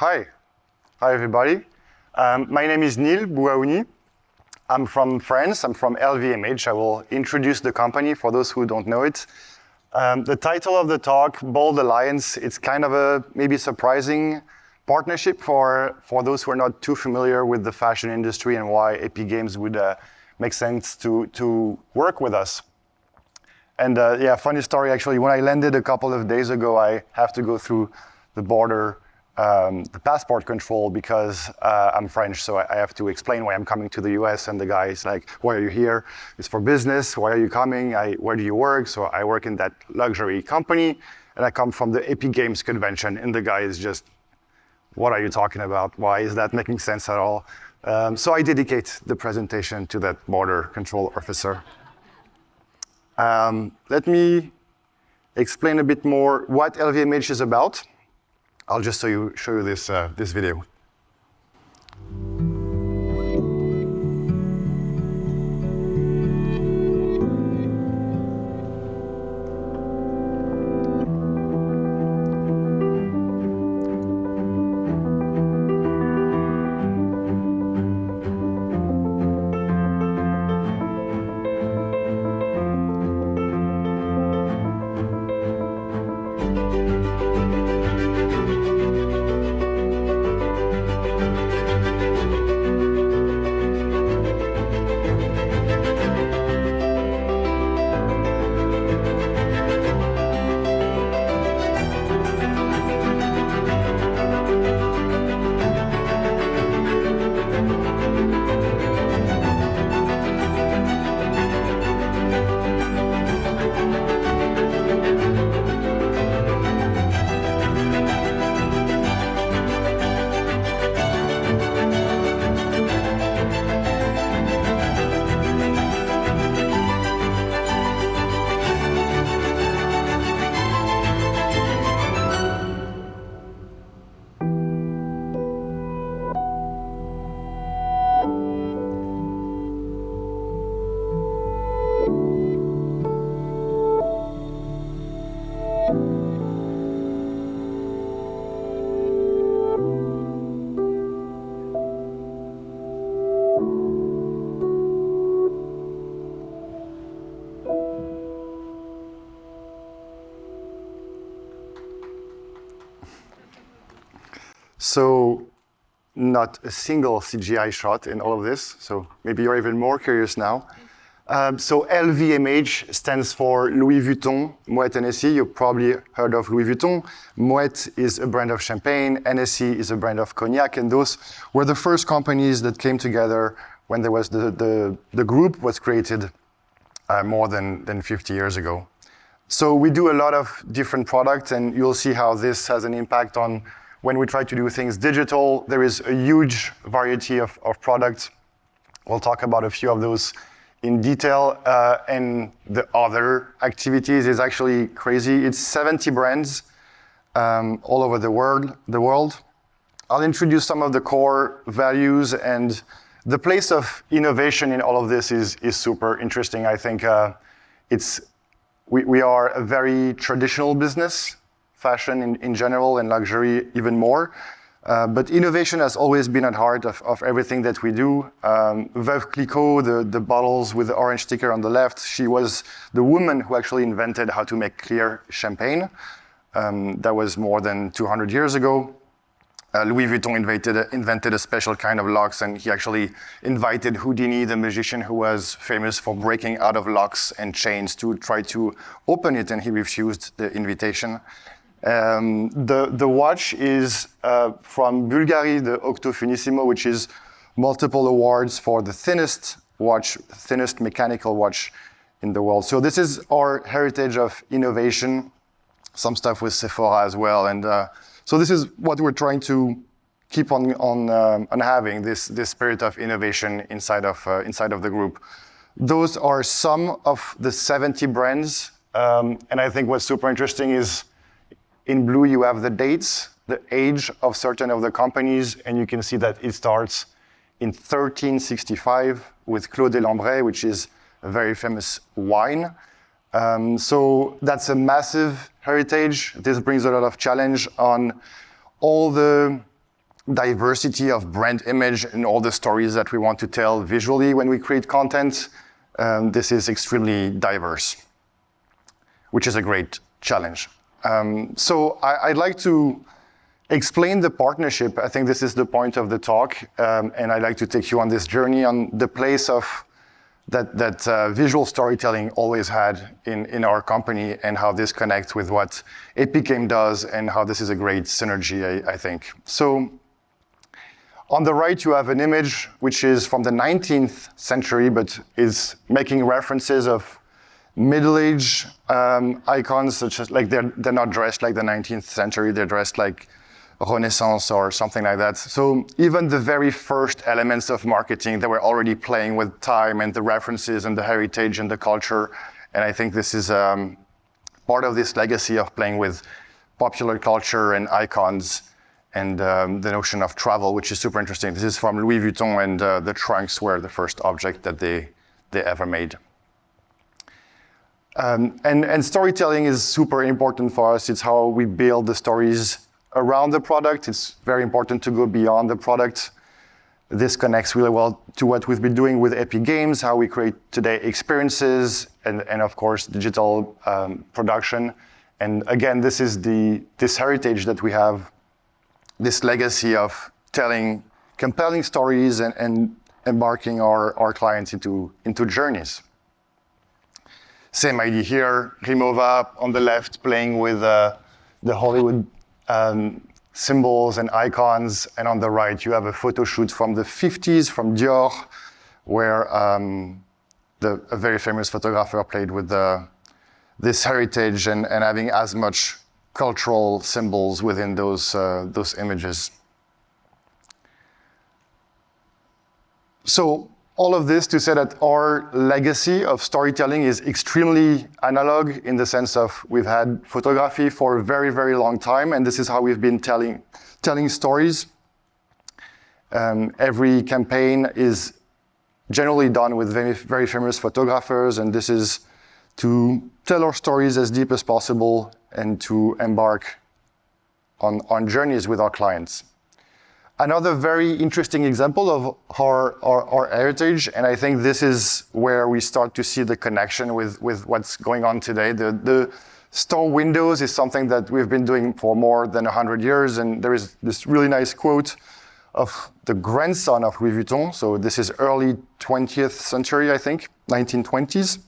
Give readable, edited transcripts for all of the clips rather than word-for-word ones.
Hi. Hi, everybody. My name is Neil Bouaouni. I'm from France. I'm from LVMH. I will introduce the company for those who don't know it. The title of the talk, Bold Alliance, it's kind of a maybe surprising partnership for those who are not too familiar with the fashion industry and why Epic Games would make sense to work with us. And yeah, funny story, actually, when I landed a couple of days ago, I have to go through the border, the passport control, because I'm French, so I have to explain why I'm coming to the US, and the guy is like, why are you here? It's for business, why are you coming? Where do you work? So I work in that luxury company, and I come from the Epic Games convention, and the guy is just, what are you talking about? Why is that making sense at all? So I dedicate the presentation to that border control officer. Let me explain a bit more what LVMH is about. I'll just show you this video. So not a single CGI shot in all of this, so maybe you're even more curious now. So LVMH stands for Louis Vuitton, Moet Hennessy. You've probably heard of Louis Vuitton. Moet is a brand of champagne, Hennessy is a brand of cognac, and those were the first companies that came together when there was the group was created more than 50 years ago. So we do a lot of different products, and you'll see how this has an impact on when we try to do things digital. There is a huge variety of products. We'll talk about a few of those in detail. And the other activities is actually crazy. It's 70 brands all over the world. I'll introduce some of the core values, and the place of innovation in all of this is super interesting. I think we are a very traditional business, fashion in general, and luxury even more. But innovation has always been at heart of everything that we do. Veuve Clicquot, the bottles with the orange sticker on the left, she was the woman who actually invented how to make clear champagne. That was more than 200 years ago. Louis Vuitton invented a special kind of locks, and he actually invited Houdini, the magician who was famous for breaking out of locks and chains, to try to open it, and he refused the invitation. The watch is from Bulgari, the Octo Finissimo, which is multiple awards for the thinnest mechanical watch in the world. So this is our heritage of innovation, some stuff with Sephora as well. And so this is what we're trying to keep on having, this spirit of innovation inside of the group. Those are some of the 70 brands. And I think what's super interesting is in blue, you have the dates, the age of certain of the companies, and you can see that it starts in 1365 with Clos des Lambrais, which is a very famous wine. So that's a massive heritage. This brings a lot of challenge on all the diversity of brand image and all the stories that we want to tell visually when we create content, this is extremely diverse, which is a great challenge. So I'd like to explain the partnership. I think this is the point of the talk, and I'd like to take you on this journey on the place of that visual storytelling always had in our company, and how this connects with what Epic Game does, and how this is a great synergy, I think. So on the right, you have an image which is from the 19th century, but is making references of middle-age icons, such as, like, they're not dressed like the 19th century, they're dressed like Renaissance or something like that. So even the very first elements of marketing, they were already playing with time and the references and the heritage and the culture. And I think this is part of this legacy of playing with popular culture and icons, and the notion of travel, which is super interesting. This is from Louis Vuitton, and the trunks were the first object that they ever made. And storytelling is super important for us. It's how we build the stories around the product. It's very important to go beyond the product. This connects really well to what we've been doing with Epic Games, how we create today experiences, and of course, digital production. And again, this is this heritage that we have, this legacy of telling compelling stories and embarking our clients into journeys. Same idea here, Rimowa on the left playing with the Hollywood symbols and icons, and on the right you have a photo shoot from the 50s from Dior, where a very famous photographer played with this heritage and having as much cultural symbols within those images. So all of this to say that our legacy of storytelling is extremely analog, in the sense of we've had photography for a very, very long time, and this is how we've been telling stories. Every campaign is generally done with very, very famous photographers, and this is to tell our stories as deep as possible and to embark on journeys with our clients. Another very interesting example of our heritage, and I think this is where we start to see the connection with what's going on today. The store windows is something that we've been doing for more than 100 years, and there is this really nice quote of the grandson of Louis Vuitton. So this is early 20th century, I think, 1920s.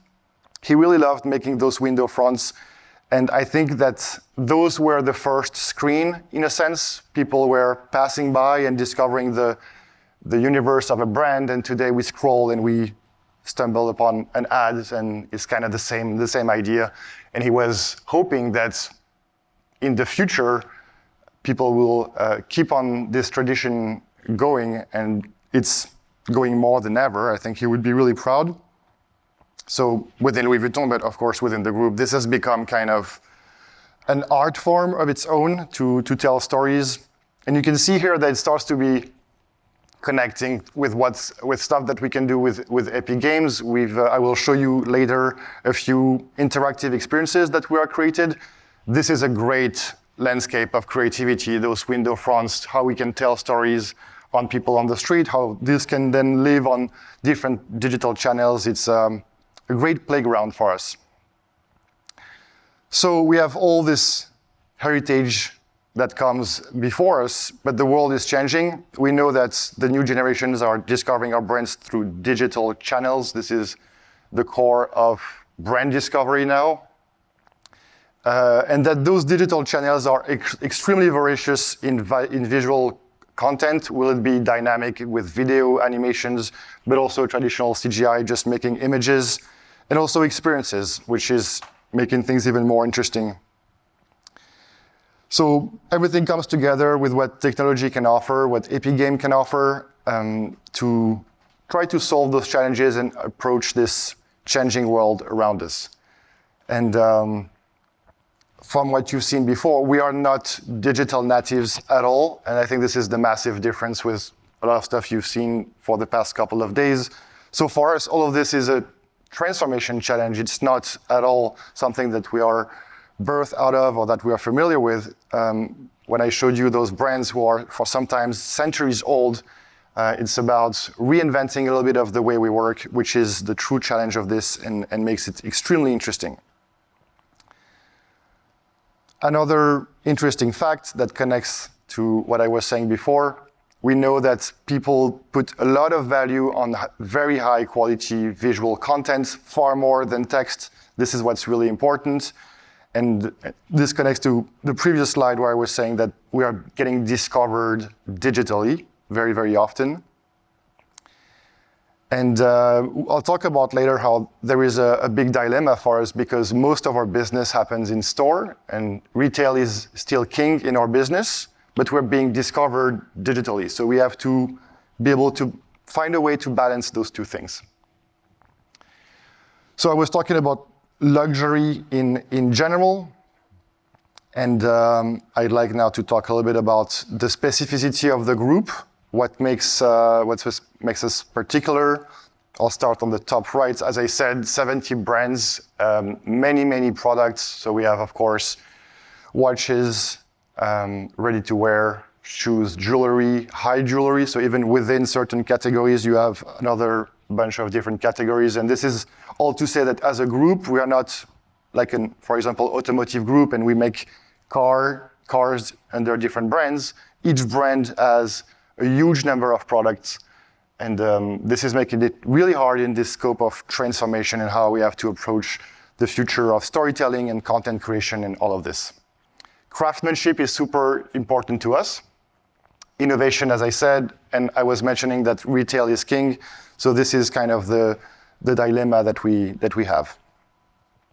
He really loved making those window fronts. And I think that those were the first screen, in a sense. People were passing by and discovering the universe of a brand, and today we scroll and we stumble upon an ad, and it's kind of the same idea. And he was hoping that in the future, people will keep on this tradition going, and it's going more than ever. I think he would be really proud. So within Louis Vuitton, but of course within the group, this has become kind of an art form of its own to tell stories. And you can see here that it starts to be connecting with stuff that we can do with Epic Games. I will show you later a few interactive experiences that we are created. This is a great landscape of creativity, those window fronts, how we can tell stories on people on the street, how this can then live on different digital channels. It's a great playground for us. So we have all this heritage that comes before us, but the world is changing. We know that the new generations are discovering our brands through digital channels. This is the core of brand discovery now. And that those digital channels are extremely voracious in visual content. Will it be dynamic with video animations, but also traditional CGI, just making images, and also experiences, which is making things even more interesting. So everything comes together with what technology can offer, what Epic Game can offer, to try to solve those challenges and approach this changing world around us. And from what you've seen before, we are not digital natives at all. And I think this is the massive difference with a lot of stuff you've seen for the past couple of days. So for us, all of this is a transformation challenge. It's not at all something that we are birthed out of or that we are familiar with. when I showed you those brands who are for sometimes centuries old, it's about reinventing a little bit of the way we work, which is the true challenge of this and makes it extremely interesting. Another interesting fact that connects to what I was saying before, we know that people put a lot of value on very high quality visual content, far more than text. This is what's really important. And this connects to the previous slide where I was saying that we are getting discovered digitally very, very often. And I'll talk about later how there is a big dilemma for us because most of our business happens in store and retail is still king in our business, but we're being discovered digitally. So we have to be able to find a way to balance those two things. So I was talking about luxury in general, and I'd like now to talk a little bit about the specificity of the group, what makes us particular. I'll start on the top right. As I said, 70 brands, many products. So we have, of course, watches, ready-to-wear, shoes, jewelry, high jewelry. So even within certain categories, you have another bunch of different categories. And this is all to say that as a group, we are not like an, for example, automotive group, and we make cars under different brands. Each brand has a huge number of products. And this is making it really hard in this scope of transformation and how we have to approach the future of storytelling and content creation and all of this. Craftsmanship is super important to us. Innovation, as I said, and I was mentioning that retail is king. So this is kind of the dilemma that we have.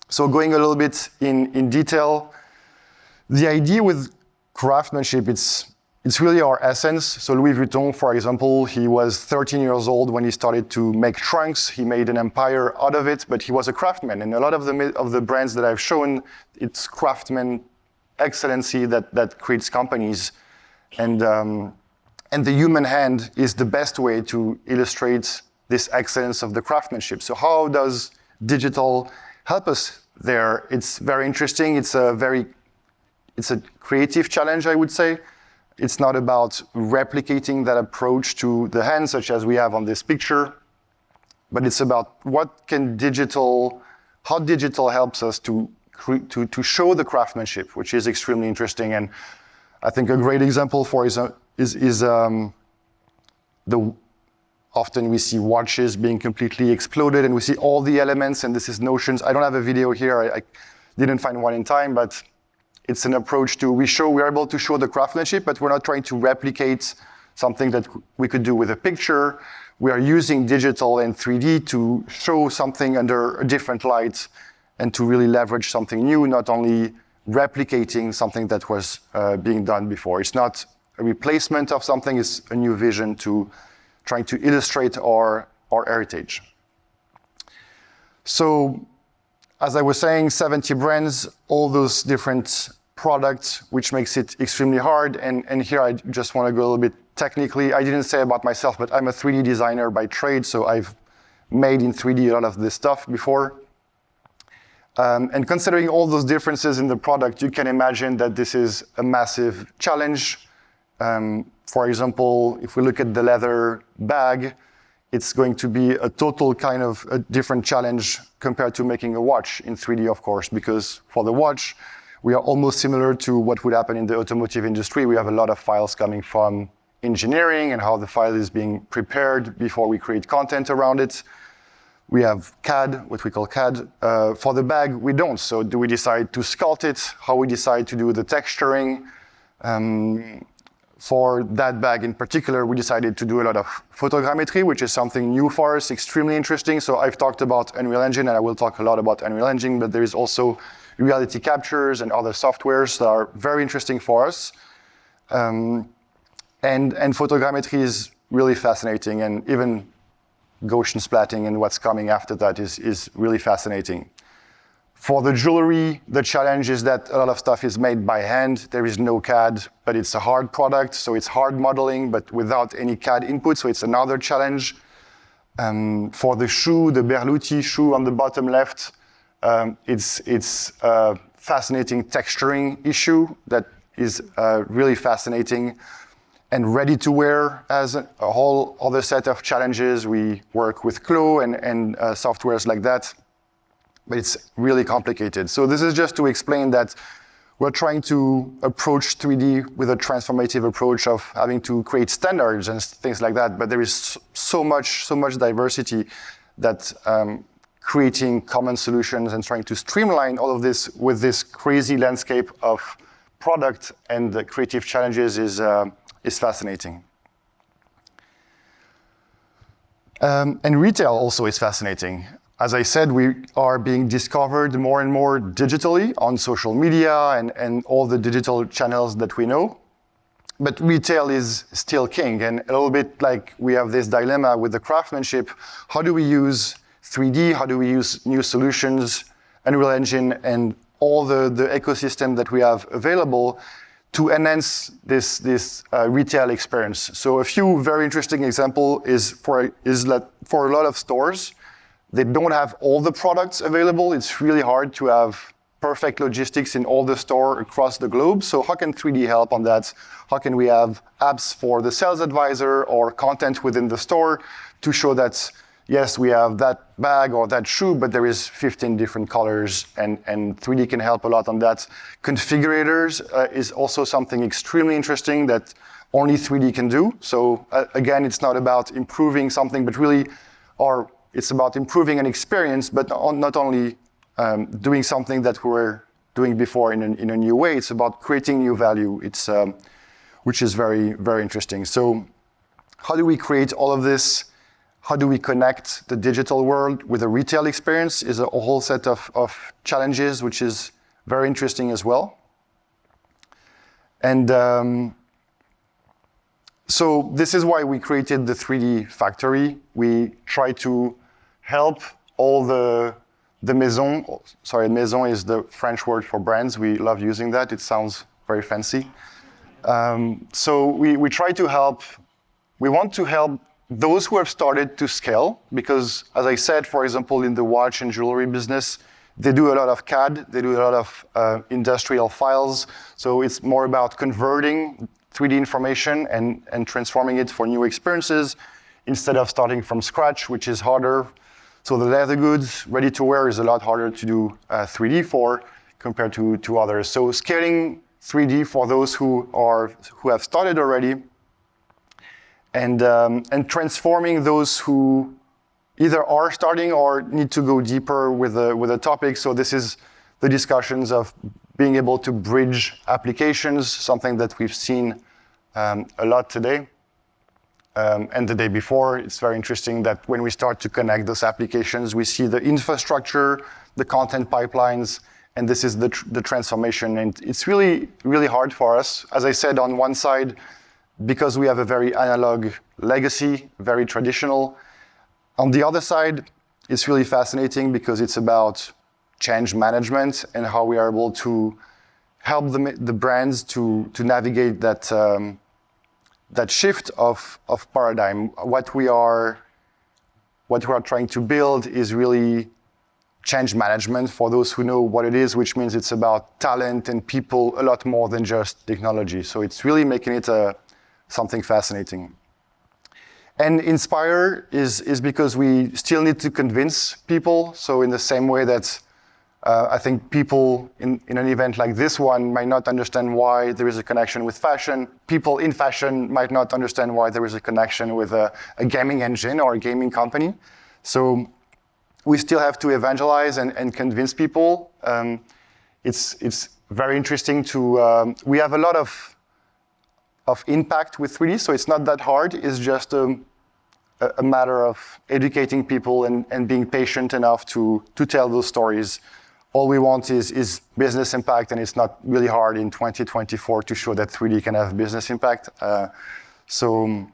So going a little bit in detail, the idea with craftsmanship, it's really our essence. So Louis Vuitton, for example, he was 13 years old when he started to make trunks. He made an empire out of it, but he was a craftsman. And a lot of the brands that I've shown, it's craftsman excellency that creates companies. And the human hand is the best way to illustrate this excellence of the craftsmanship. So how does digital help us there? It's very interesting. It's a creative challenge, I would say. It's not about replicating that approach to the hand, such as we have on this picture, but it's about how digital helps us to show the craftsmanship, which is extremely interesting. And I think a great example for is often we see watches being completely exploded, and we see all the elements, and this is notions. I don't have a video here. I didn't find one in time, but it's an approach to, we're able to show the craftsmanship, but we're not trying to replicate something that we could do with a picture. We are using digital and 3D to show something under a different light and to really leverage something new, not only replicating something that was being done before. It's not a replacement of something, it's a new vision to trying to illustrate our heritage. So, as I was saying, 70 brands, all those different products, which makes it extremely hard. And here I just want to go a little bit technically. I didn't say about myself, but I'm a 3D designer by trade, so I've made in 3D a lot of this stuff before. And considering all those differences in the product, you can imagine that this is a massive challenge. For example, if we look at the leather bag, it's going to be a total kind of a different challenge compared to making a watch in 3D, of course, because for the watch, we are almost similar to what would happen in the automotive industry. We have a lot of files coming from engineering and how the file is being prepared before we create content around it. We have CAD, what we call CAD. For the bag, we don't. So do we decide to sculpt it? How we decide to do the texturing? For that bag in particular, we decided to do a lot of photogrammetry, which is something new for us, extremely interesting. So I've talked about Unreal Engine, and I will talk a lot about Unreal Engine, but there is also reality captures and other softwares that are very interesting for us. And photogrammetry is really fascinating, and even Gaussian splatting and what's coming after that is really fascinating. For the jewelry, the challenge is that a lot of stuff is made by hand. There is no CAD, but it's a hard product, so it's hard modeling, but without any CAD input, so it's another challenge. For the shoe, the Berluti shoe on the bottom left, it's a fascinating texturing issue that is really fascinating. And ready-to-wear has a whole other set of challenges. We work with Clo and softwares like that, but it's really complicated. So this is just to explain that we're trying to approach 3D with a transformative approach of having to create standards and things like that, but there is so much diversity that creating common solutions and trying to streamline all of this with this crazy landscape of product and the creative challenges is fascinating. And retail also is fascinating. As I said, we are being discovered more and more digitally on social media and all the digital channels that we know. But retail is still king, and a little bit like we have this dilemma with the craftsmanship. How do we use 3D? How do we use new solutions, Unreal Engine, and all the ecosystem that we have available to enhance this retail experience? So a few very interesting examples is that for a lot of stores, they don't have all the products available. It's really hard to have perfect logistics in all the store across the globe. So how can 3D help on that? How can we have apps for the sales advisor or content within the store to show that, yes, we have that bag or that shoe, but there is 15 different colors, and 3D can help a lot on that. Configurators is also something extremely interesting that only 3D can do. So again, it's not about improving something, but really, it's about improving an experience, but not only doing something that we were doing before in a new way. It's about creating new value, which is very, very interesting. So how do we create all of this? How do we connect the digital world with a retail experience is a whole set of challenges, which is very interesting as well. And so this is why we created the 3D Factory. We try to help all the maison. Sorry, maison is the French word for brands. We love using that. It sounds very fancy. So we try to help. We want to help those who have started to scale, because as I said, for example, in the watch and jewelry business, they do a lot of CAD, they do a lot of industrial files. So it's more about converting 3D information and transforming it for new experiences instead of starting from scratch, which is harder. So the leather goods, ready to wear, is a lot harder to do 3D for compared to others. So scaling 3D for those who have started already, and transforming those who either are starting or need to go deeper with a topic. So this is the discussions of being able to bridge applications, something that we've seen a lot today. And the day before, it's very interesting that when we start to connect those applications, we see the infrastructure, the content pipelines, and this is the transformation. And it's really, really hard for us. As I said, on one side, because we have a very analog legacy, very traditional. On the other side, it's really fascinating because it's about change management and how we are able to help the brands to navigate that shift of paradigm. What we are trying to build is really change management for those who know what it is, which means it's about talent and people a lot more than just technology. So it's really making it something fascinating. And inspire is because we still need to convince people. So in the same way that I think people in an event like this one might not understand why there is a connection with fashion. People in fashion might not understand why there is a connection with a gaming engine or a gaming company. So we still have to evangelize and convince people. It's very interesting to, we have a lot of impact with 3D, so it's not that hard. It's just a matter of educating people and being patient enough to tell those stories. All we want is business impact, and it's not really hard in 2024 to show that 3D can have business impact. So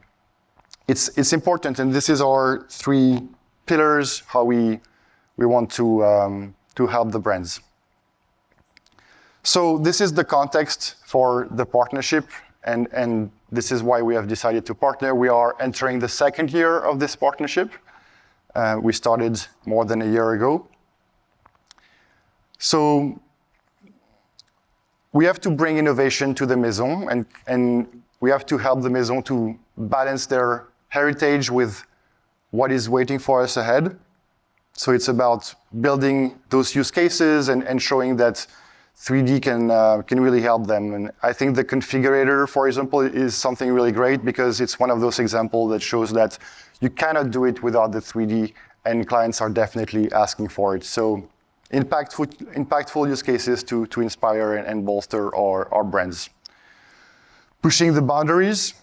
it's important, and this is our 3 pillars, how we want to help the brands. So this is the context for the partnership, and this is why we have decided to partner. We are entering the 2nd year of this partnership. We started more than a year ago. So we have to bring innovation to the maison, and we have to help the maison to balance their heritage with what is waiting for us ahead. So it's about building those use cases and showing that 3D can really help them. And I think the configurator, for example, is something really great because it's one of those examples that shows that you cannot do it without the 3D, and clients are definitely asking for it. So impactful use cases to inspire and bolster our brands. Pushing the boundaries,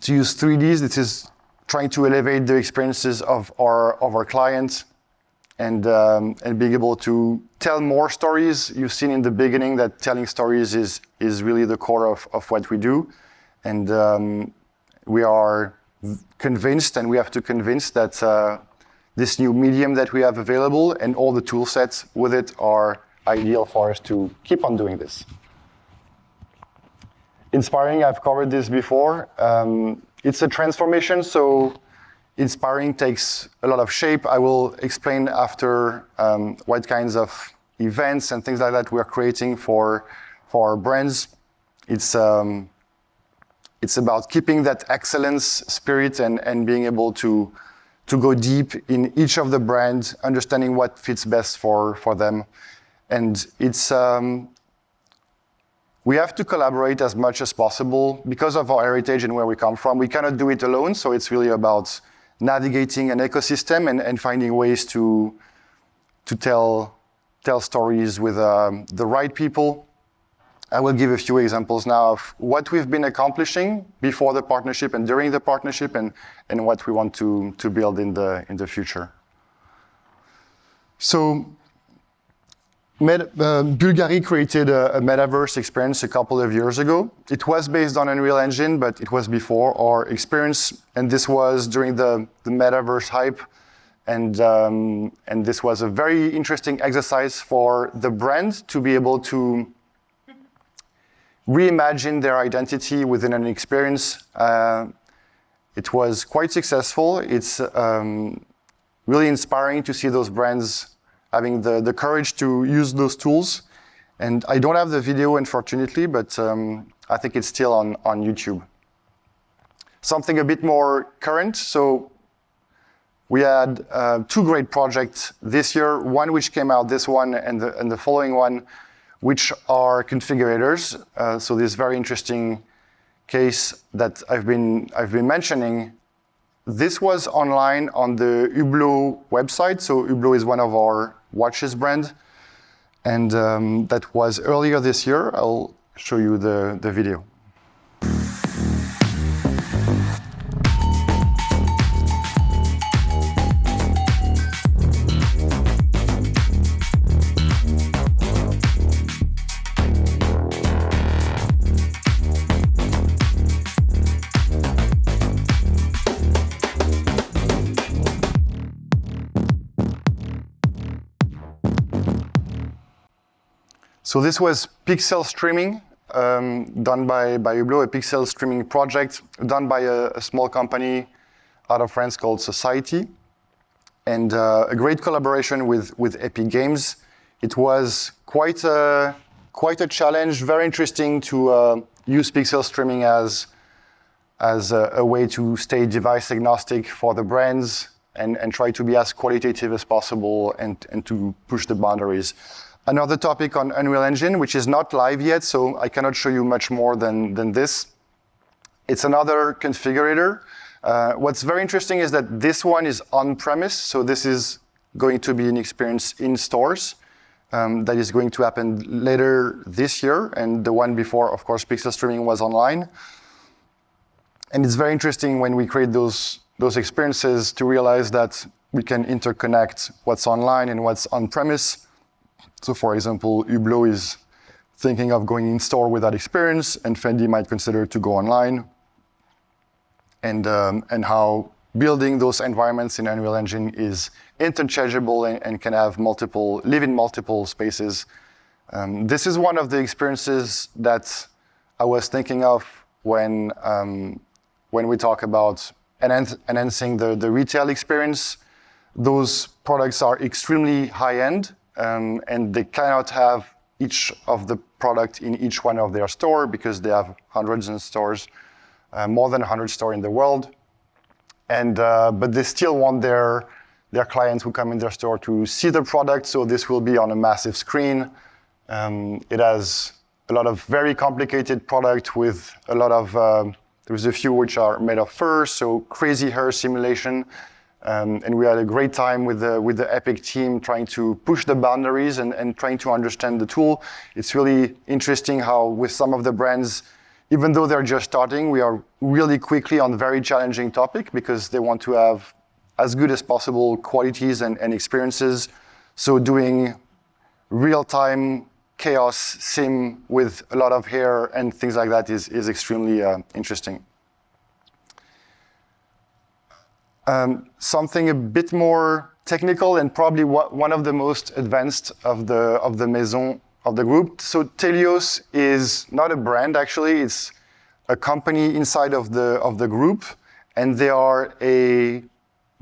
to use 3Ds, this is trying to elevate the experiences of our clients and being able to tell more stories. You've seen in the beginning that telling stories is really the core of what we do. And we are convinced, and we have to convince that this new medium that we have available and all the tool sets with it are ideal for us to keep on doing this. Inspiring, I've covered this before. It's a transformation, so inspiring takes a lot of shape. I will explain after what kinds of events and things like that we're creating for our brands. It's about keeping that excellence spirit and being able to go deep in each of the brands, understanding what fits best for them. And it's we have to collaborate as much as possible because of our heritage and where we come from. We cannot do it alone, so it's really about navigating an ecosystem and finding ways to tell stories with the right people. I will give a few examples now of what we've been accomplishing before the partnership and during the partnership and what we want to build in the future. So Bulgari created a metaverse experience a couple of years ago. It was based on Unreal Engine, but it was before our experience, and this was during the metaverse hype. And this was a very interesting exercise for the brand to be able to reimagine their identity within an experience. It was quite successful. It's really inspiring to see those brands having the courage to use those tools. And I don't have the video, unfortunately, but I think it's still on YouTube. Something a bit more current. So we had two great projects this year, one which came out, this one, and the following one, which are configurators. So this very interesting case that I've been mentioning. This was online on the Hublot website. So Hublot is one of our watches brand. And that was earlier this year. I'll show you the video. So this was pixel streaming done by Hublot, a pixel streaming project done by a small company out of France called Society, and a great collaboration with Epic Games. It was quite a challenge, very interesting to use pixel streaming as a way to stay device agnostic for the brands and try to be as qualitative as possible and to push the boundaries. Another topic on Unreal Engine, which is not live yet, so I cannot show you much more than this. It's another configurator. What's very interesting is that this one is on-premise, so this is going to be an experience in stores that is going to happen later this year, and the one before, of course, pixel streaming was online. And it's very interesting when we create those experiences to realize that we can interconnect what's online and what's on-premise. So for example, Hublot is thinking of going in store with that experience, and Fendi might consider to go online. And how building those environments in Unreal Engine is interchangeable and can have live in multiple spaces. This is one of the experiences that I was thinking of when we talk about enhancing the retail experience. Those products are extremely high-end. And they cannot have each of the product in each one of their store because they have hundreds of stores, more than 100 stores in the world. And but they still want their clients who come in their store to see the product, so this will be on a massive screen. It has a lot of very complicated product with a lot of, there's a few which are made of fur, so crazy hair simulation. And we had a great time with the Epic team trying to push the boundaries and trying to understand the tool. It's really interesting how with some of the brands, even though they're just starting, we are really quickly on very challenging topic because they want to have as good as possible qualities and experiences. So doing real-time chaos sim with a lot of hair and things like that is extremely interesting. Something a bit more technical and probably one of the most advanced of the maison of the group. So Telios is not a brand actually; it's a company inside of the group, and they are a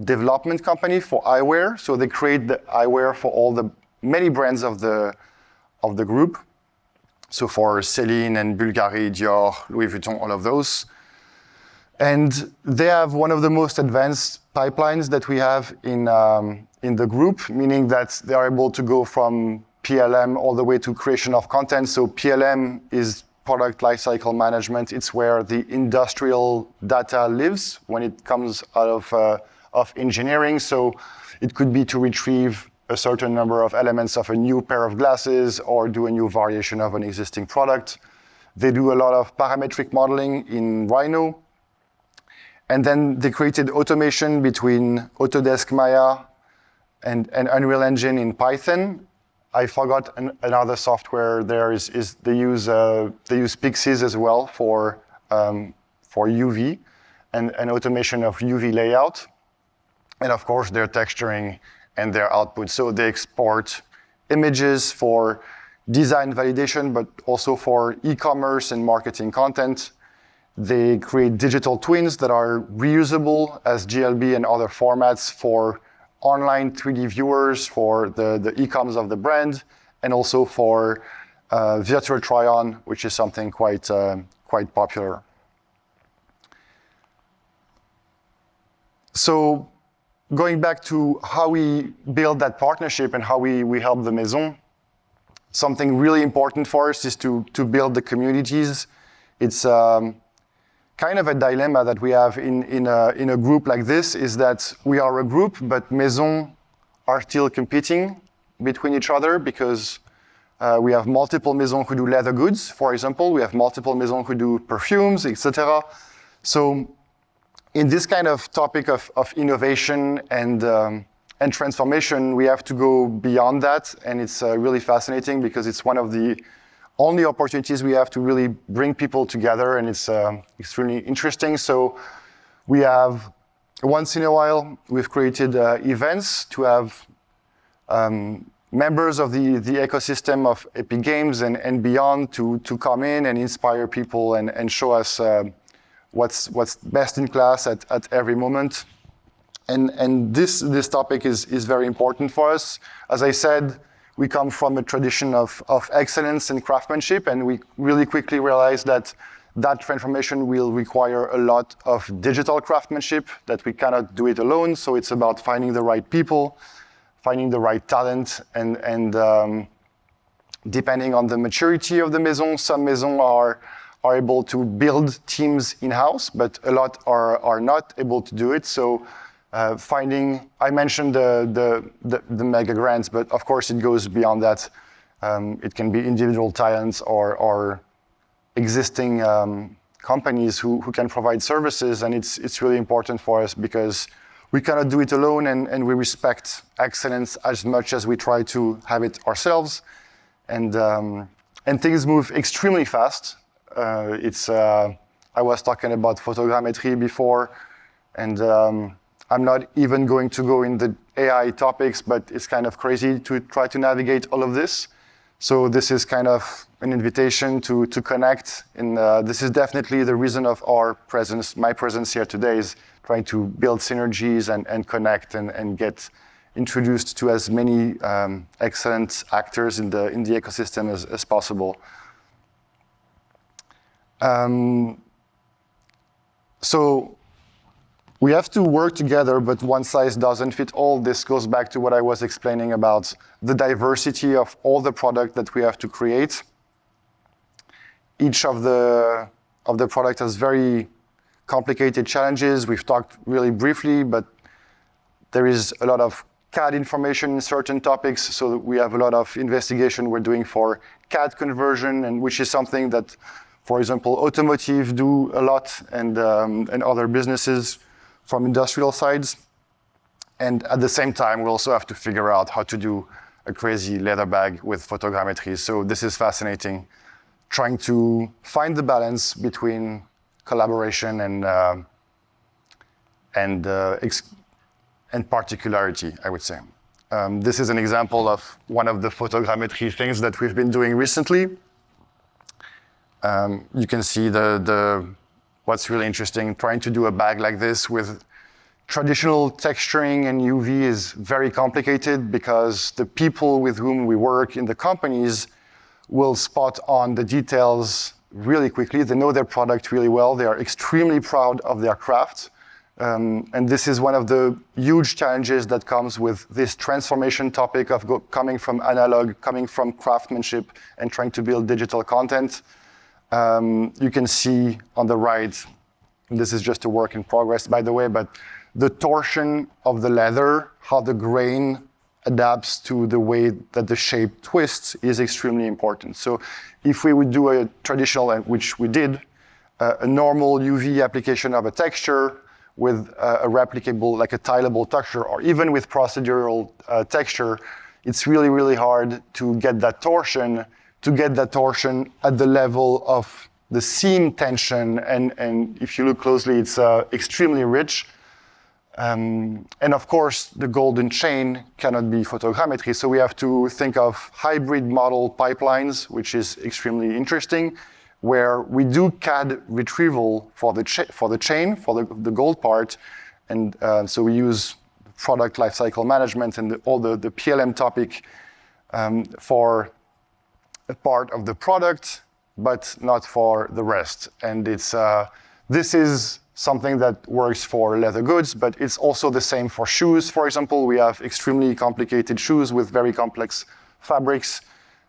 development company for eyewear. So they create the eyewear for all the many brands of the group. So for Celine and Bulgari, Dior, Louis Vuitton, all of those. And they have one of the most advanced pipelines that we have in the group, meaning that they are able to go from PLM all the way to creation of content. So PLM is product lifecycle management. It's where the industrial data lives when it comes out of engineering. So it could be to retrieve a certain number of elements of a new pair of glasses or do a new variation of an existing product. They do a lot of parametric modeling in Rhino. And then they created automation between Autodesk Maya and Unreal Engine in Python. I forgot another software there is they use Pixies as well for UV and automation of UV layout. And of course their texturing and their output. So they export images for design validation, but also for e-commerce and marketing content. They create digital twins that are reusable as GLB and other formats for online 3D viewers, for the e-coms of the brand, and also for virtual try-on, which is something quite popular. So going back to how we build that partnership and how we help the Maison, something really important for us is to build the communities. It's kind of a dilemma that we have in a group like this is that we are a group, but Maisons are still competing between each other because we have multiple Maisons who do leather goods, for example. We have multiple Maisons who do perfumes, etc. So in this kind of topic of innovation and transformation, we have to go beyond that. And it's really fascinating because it's one of the only opportunities we have to really bring people together, and it's extremely interesting. So we have, once in a while, we've created events to have members of the ecosystem of Epic Games and beyond to come in and inspire people and show us what's best in class at every moment. And this topic is very important for us. As I said, we come from a tradition of excellence and craftsmanship, and we really quickly realized that transformation will require a lot of digital craftsmanship, that we cannot do it alone. So it's about finding the right people, finding the right talent, and depending on the maturity of the maison, some maisons are able to build teams in-house, but a lot are not able to do it. So I mentioned the mega grants, but of course it goes beyond that. It can be individual talents or existing companies who can provide services, and it's really important for us because we cannot do it alone, and we respect excellence as much as we try to have it ourselves. And things move extremely fast. I was talking about photogrammetry before, and I'm not even going to go in the AI topics, but it's kind of crazy to try to navigate all of this. So this is kind of an invitation to connect. And this is definitely the reason of our presence, my presence here today is trying to build synergies and connect and get introduced to as many excellent actors in the ecosystem as possible. So we have to work together, but one size doesn't fit all. This goes back to what I was explaining about the diversity of all the product that we have to create. Each of the product has very complicated challenges. We've talked really briefly, but there is a lot of CAD information in certain topics, so we have a lot of investigation we're doing for CAD conversion, and which is something that, for example, automotive do a lot, and other businesses from industrial sides. And at the same time, we also have to figure out how to do a crazy leather bag with photogrammetry. So this is fascinating, trying to find the balance between collaboration and particularity, I would say. This is an example of one of the photogrammetry things that we've been doing recently. You can see what's really interesting. Trying to do a bag like this with traditional texturing and UV is very complicated because the people with whom we work in the companies will spot on the details really quickly. They know their product really well. They are extremely proud of their craft. And this is one of the huge challenges that comes with this transformation topic of coming from analog, coming from craftsmanship, and trying to build digital content. You can see on the right, this is just a work in progress, by the way, but the torsion of the leather, how the grain adapts to the way that the shape twists is extremely important. So if we would do a traditional, which we did, a normal UV application of a texture with a replicable, like a tileable texture, or even with procedural texture, it's really, really hard to get that torsion at the level of the seam tension. And if you look closely, it's extremely rich. And of course, the golden chain cannot be photogrammetry. So we have to think of hybrid model pipelines, which is extremely interesting, where we do CAD retrieval for the chain, for the gold part. And so we use product lifecycle management and all the PLM topic for a part of the product, but not for the rest. And this is something that works for leather goods, but it's also the same for shoes. For example, we have extremely complicated shoes with very complex fabrics.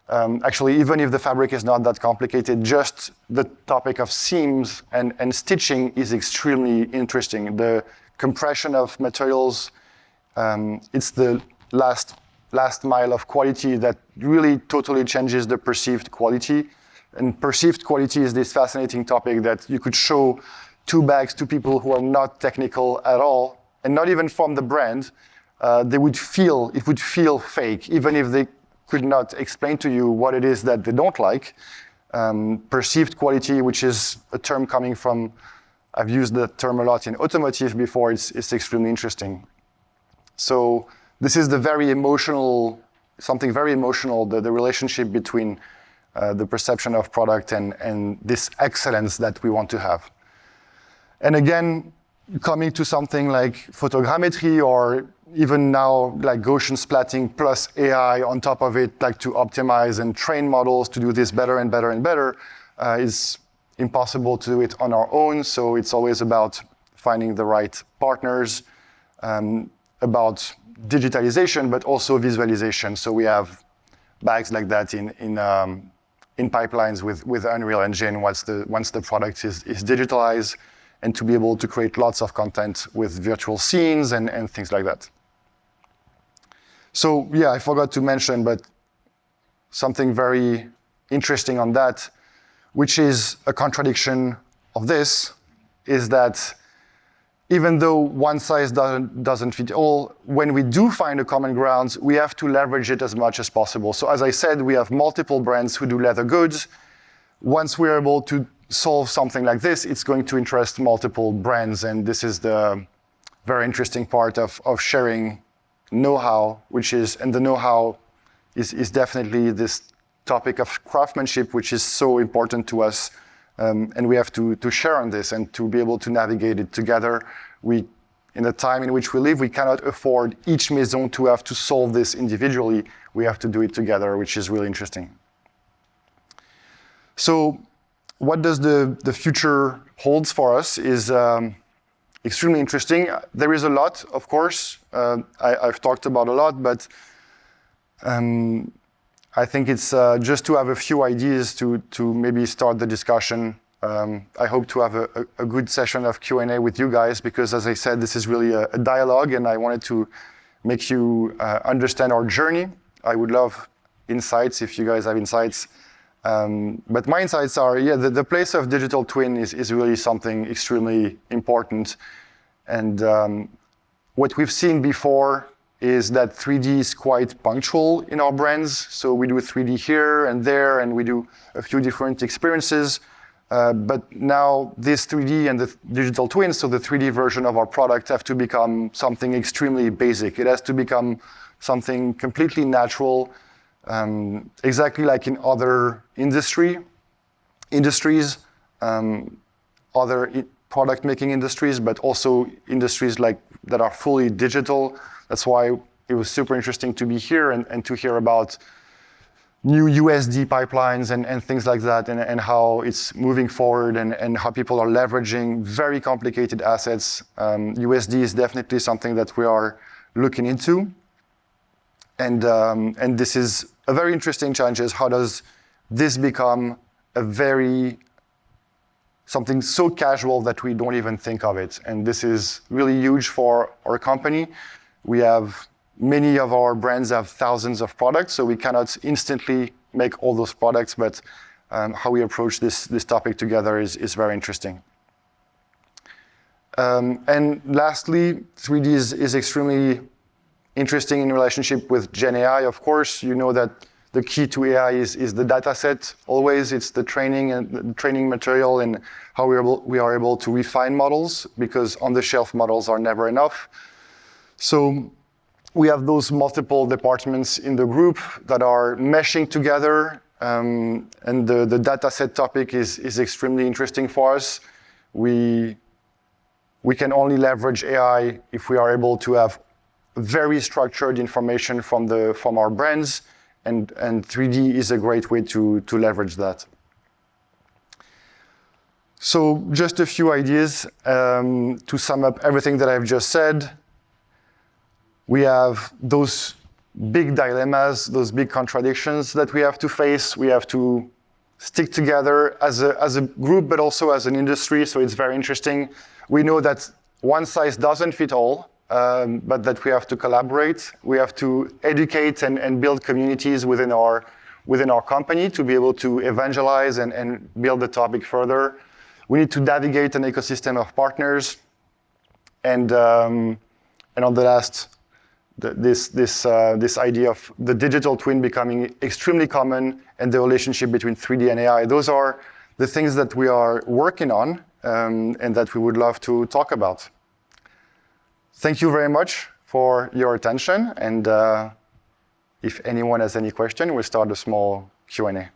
Actually, even if the fabric is not that complicated, just the topic of seams and stitching is extremely interesting. The compression of materials, it's the last mile of quality that really totally changes the perceived quality. And perceived quality is this fascinating topic that you could show two bags to people who are not technical at all, and not even from the brand. It would feel fake, even if they could not explain to you what it is that they don't like. Perceived quality, which is a term coming from, I've used that term a lot in automotive before, it's extremely interesting. So this is something very emotional, the relationship between the perception of product and this excellence that we want to have. And again, coming to something like photogrammetry, or even now like Gaussian splatting plus AI on top of it, like to optimize and train models to do this better and better and better, is impossible to do it on our own. So it's always about finding the right partners, about digitalization, but also visualization. So we have bags like that in pipelines with Unreal Engine once the product is digitalized, and to be able to create lots of content with virtual scenes and things like that. So yeah, I forgot to mention, but something very interesting on that, which is a contradiction of this, is that even though one size doesn't fit all, when we do find a common ground, we have to leverage it as much as possible. So as I said, we have multiple brands who do leather goods. Once we're able to solve something like this, it's going to interest multiple brands. And this is the very interesting part of sharing know-how, and the know-how is definitely this topic of craftsmanship, which is so important to us. And we have to share on this and to be able to navigate it together. We in the time in which we live, we cannot afford each maison to have to solve this individually. We have to do it together, which is really interesting. So what does the future holds for us is extremely interesting. There is a lot, of course. I've talked about a lot, but I think it's just to have a few ideas to maybe start the discussion. I hope to have a good session of Q&A with you guys, because as I said, this is really a dialogue, and I wanted to make you understand our journey. I would love insights if you guys have insights. But my insights are, yeah, the place of digital twin is really something extremely important. And what we've seen before is that 3D is quite punctual in our brands. So we do 3D here and there, and we do a few different experiences. But now this 3D and the digital twin, so the 3D version of our product, have to become something extremely basic. It has to become something completely natural, exactly like in other industries, other product-making industries, but also industries like that are fully digital. That's why it was super interesting to be here and to hear about new USD pipelines and things like that, and how it's moving forward, and how people are leveraging very complicated assets. USD is definitely something that we are looking into. And this is a very interesting challenge, is how does this become something so casual that we don't even think of it. And this is really huge for our company. Many of our brands have thousands of products, so we cannot instantly make all those products, but how we approach this topic together is very interesting. And lastly, 3D is extremely interesting in relationship with Gen AI. Of course, you know that the key to AI is the data set. Always, it's the training and the training material, and how we are able to refine models, because on-the-shelf models are never enough. So we have those multiple departments in the group that are meshing together, and the data set topic is extremely interesting for us. We can only leverage AI if we are able to have very structured information from our brands, and 3D is a great way to leverage that. So just a few ideas to sum up everything that I've just said. We have those big dilemmas, those big contradictions that we have to face. We have to stick together as a group, but also as an industry, so it's very interesting. We know that one size doesn't fit all, but that we have to collaborate. We have to educate and build communities within our company to be able to evangelize and build the topic further. We need to navigate an ecosystem of partners. And on the last, this idea of the digital twin becoming extremely common, and the relationship between 3D and AI. Those are the things that we are working on, and that we would love to talk about. Thank you very much for your attention, and if anyone has any question, we'll start a small Q&A.